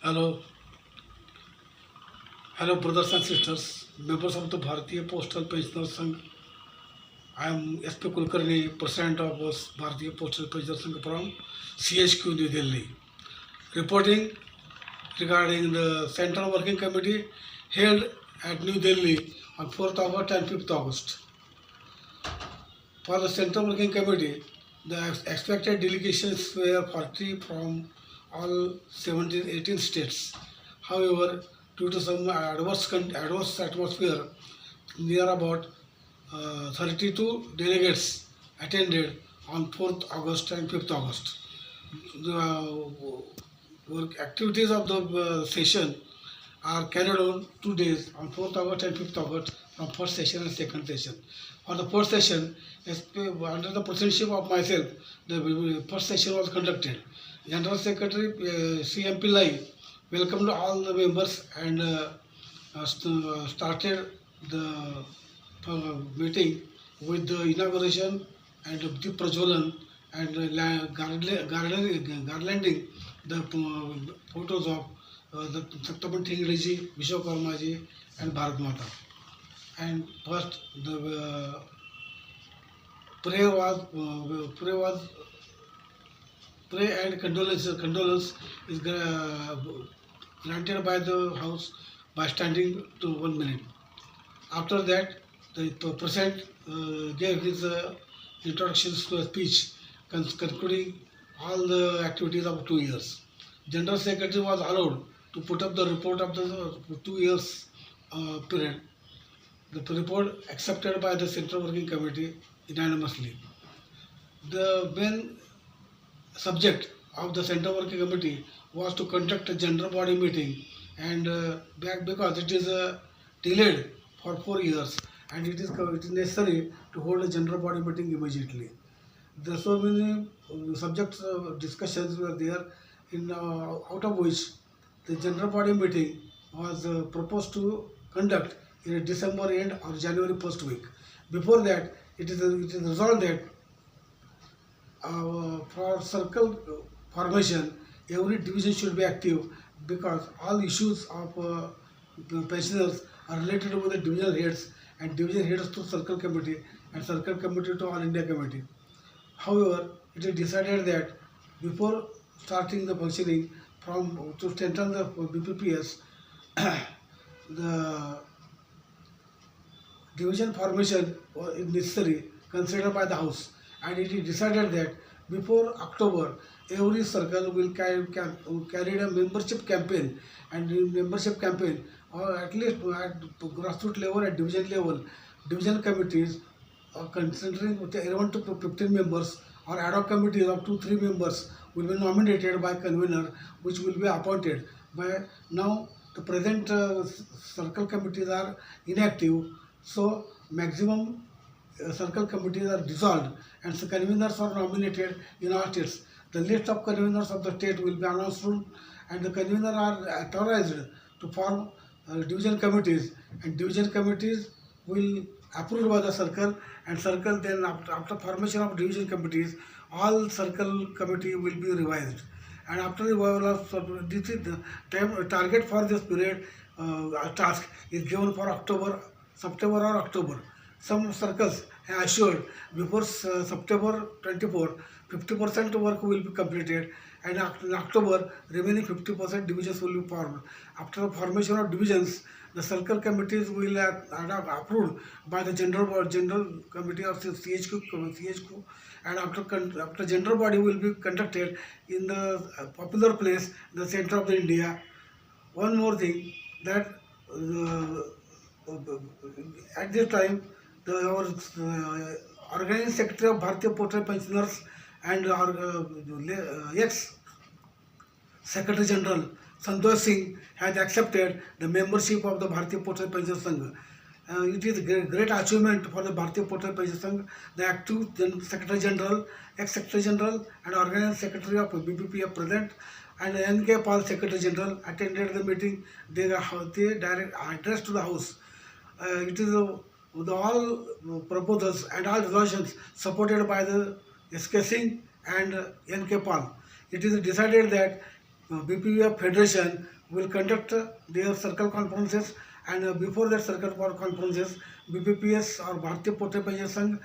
Hello, hello, brothers and sisters, members of the Bharatiya Postal Pensioners Sangh. I am S.P. Kulkarni, President of Bharatiya Postal Pensioners Sangh from CHQ New Delhi, reporting regarding the Central Working Committee held at New Delhi on 4th August and 5th August. For the Central Working Committee, the expected delegations were 40 from all 18 states. However, due to some adverse atmosphere, near about 32 delegates attended on 4th August and 5th August. The work activities of the session are carried on 2 days on 4th August and 5th August from first session and second session. For the first session, under the presidency of myself, the first session was conducted. General Secretary CMP Lai welcomed all the members and started the meeting with the inauguration and the Prajwalan and garlanding the photos of the Saptapan Thingri, Vishwakarma ji and Bharat Mata. And first the prayer and condolence is granted by the House by standing to 1 minute. After that, the President gave his introductions to a speech concluding all the activities of 2 years. General Secretary was allowed to put up the report of the 2 years period. The report accepted by the Central Working Committee unanimously. The main subject of the Central Working Committee was to conduct a general body meeting, and because it is delayed for 4 years, and it is necessary to hold a general body meeting immediately. There are so many subjects discussions were there, out of which the general body meeting was proposed to conduct in a December end or January first week. Before that, it is resolved that for circle formation, every division should be active, because all issues of pensioners are related with the divisional heads, and division heads to circle committee, and circle committee to All India committee. However, it is decided that before starting the functioning to strengthen the BPPS, the division formation is necessary considered by the House, and it is decided that before October, every circle will carry a membership campaign, and in membership campaign, or at least at grassroots level, at division level, division committees considering 11 to 15 members, or ad hoc committees of 2-3 members will be nominated by convener, which will be appointed. By now, the present circle committees are inactive, so maximum circle committees are dissolved, and the conveners are nominated in all states. The list of conveners of the state will be announced soon, and the conveners are authorized to form division committees, and division committees will approved by the circle, and circle then after formation of division committees, all circle committee will be revised. And after revival of this is the target for this period, task is given for September or October. Some circles have assured before September 24, 50% work will be completed, and in October, remaining 50% divisions will be formed. After the formation of divisions, the circle committees will approved by the general committee of CHQ, and after general body will be conducted in the popular place, the center of the India. One more thing, that at this time, our organizing secretary of Bharatiya Postal Pensioners and our ex-Secretary General Santosh Singh has accepted the membership of the Bharatiya Postal Pension Sangh. It is a great achievement for the Bharatiya Postal Pension Sangh. The active Secretary General, ex-Secretary General and organizing secretary of BPPF present, and N.K. Pal Secretary General attended the meeting. They direct address to the House. It is all proposals and all resolutions supported by the S.K. Singh and N.K. Pal. It is decided that BPPF Federation will conduct their circle conferences, and before that circle conferences, BPPS or Bharatiya Portal Pension Sangh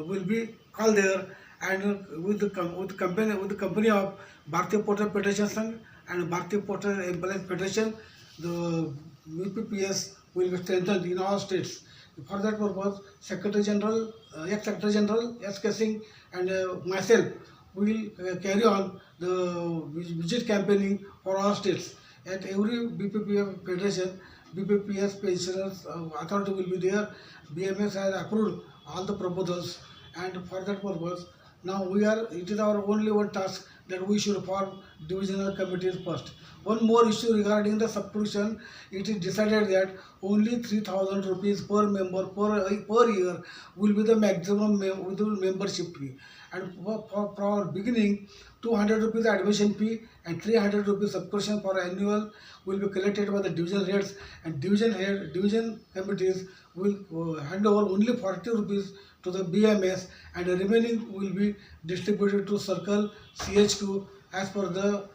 will be called there, and with the company of Bharatiya Portal Petition Sangh and Bharatiya Portal Employees Federation, the BPPS will be strengthened in all states. For that purpose, Secretary General, ex-Secretary General S.K. Singh, and myself will carry on the visit campaigning for all states. At every BPPF federation, BPPS pensioners authority will be there. BMS has approved all the proposals, and for that purpose, now it is our only one task that we should form divisional committees first. One more issue regarding the subscription, it is decided that only 3,000 rupees per member per year will be the maximum membership fee. And for beginning, 200 rupees admission fee and 300 rupees subscription for annual will be collected by the division heads, and division committees will hand over only 40 rupees to the BMS, and the remaining will be distributed to Circle CHQ as per the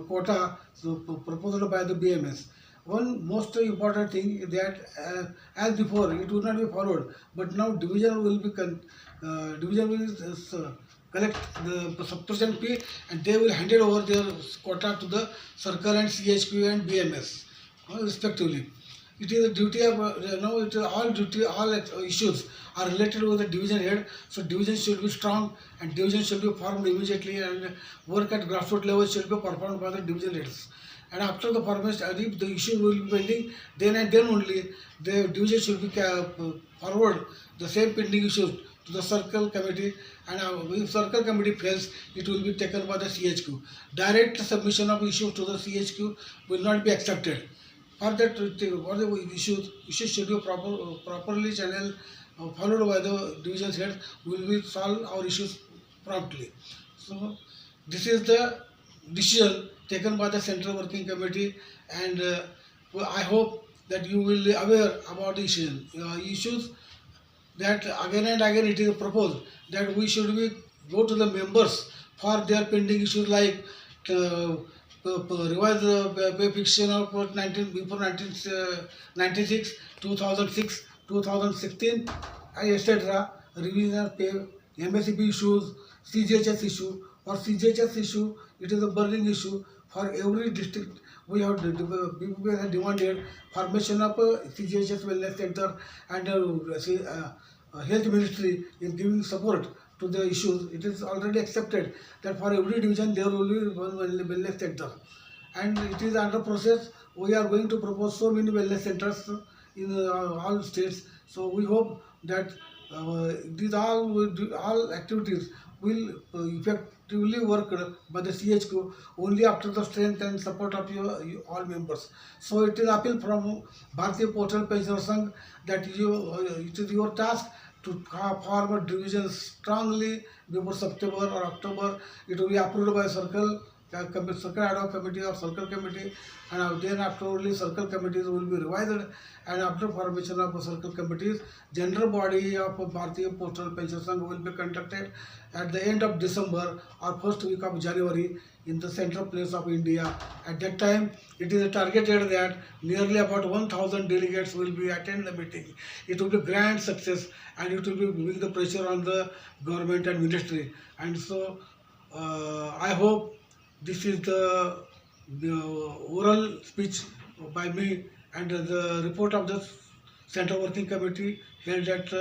quota proposed by the BMS. One most important thing is that as before it would not be followed, but now division will collect the subscription fee, and they will hand it over their quota to the Circle and CHQ and BMS respectively. It is a duty of now. It is all issues are related with the division head. So division should be strong, and division should be formed immediately, and work at grassroots level should be performed by the division heads. And after the formation, if the issue will be pending, then and then only the division should be forward the same pending issues to the circle committee, and if circle committee fails, it will be taken by the CHQ. Direct submission of issues to the CHQ will not be accepted. For that, for the issues should be properly channeled, followed by the division head. We will solve our issues promptly. So this is the decision taken by the Central Working Committee, and I hope that you will be aware about the issues that again and again it is proposed that we should go to the members for their pending issues like revise the pay fixation of before 1996, 2006, 2016, etc. Revision of pay, MSCP issues, CGHS issue. For CGHS issue, it is a burning issue. For every district, we have demanded formation of CGHS wellness center, and health ministry is giving support to the issues. It is already accepted that for every division there will be one wellness center, and it is under process. We are going to propose so many wellness centers in all states. So we hope that these all activities will effectively work by the CHQ only after the strength and support of all members. So it is appeal from Bharatiya Portal Pension Sangh that it is your task to form a division strongly before September or October. It will be approved by Circle ad hoc committee or Circle committee, and then after only Circle committees will be revised, and after formation of Circle committees, general body of Bharatiya Postal Pension Sangh will be conducted at the end of December or first week of January in the central place of India. At that time, it is targeted that nearly about 1,000 delegates will be attend the meeting. It will be grand success, and it will be giving the pressure on the government and ministry. And so I hope this is the oral speech by me, and the report of the Central Working Committee held at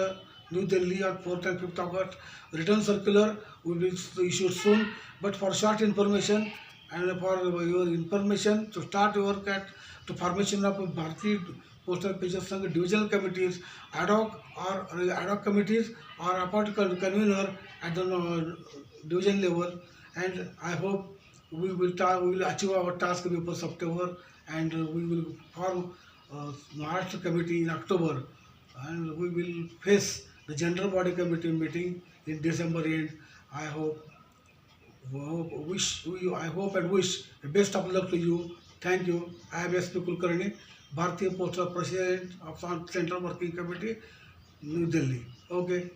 New Delhi on 4th and 5th August. Written circular will be issued soon. But for short information and for your information to start work at the formation of Bharatiya Postal Pension Sangh divisional committees, ad hoc committees, or appoint convener at the division level. And I hope we will achieve our task before September, and we will form Maharashtra committee in October, and we will face the general body committee meeting in December end. I hope and wish the best of luck to you. Thank you. I am S.P. Kulkarni, Bharatiya Postal President of Central Working Committee, New Delhi. Okay.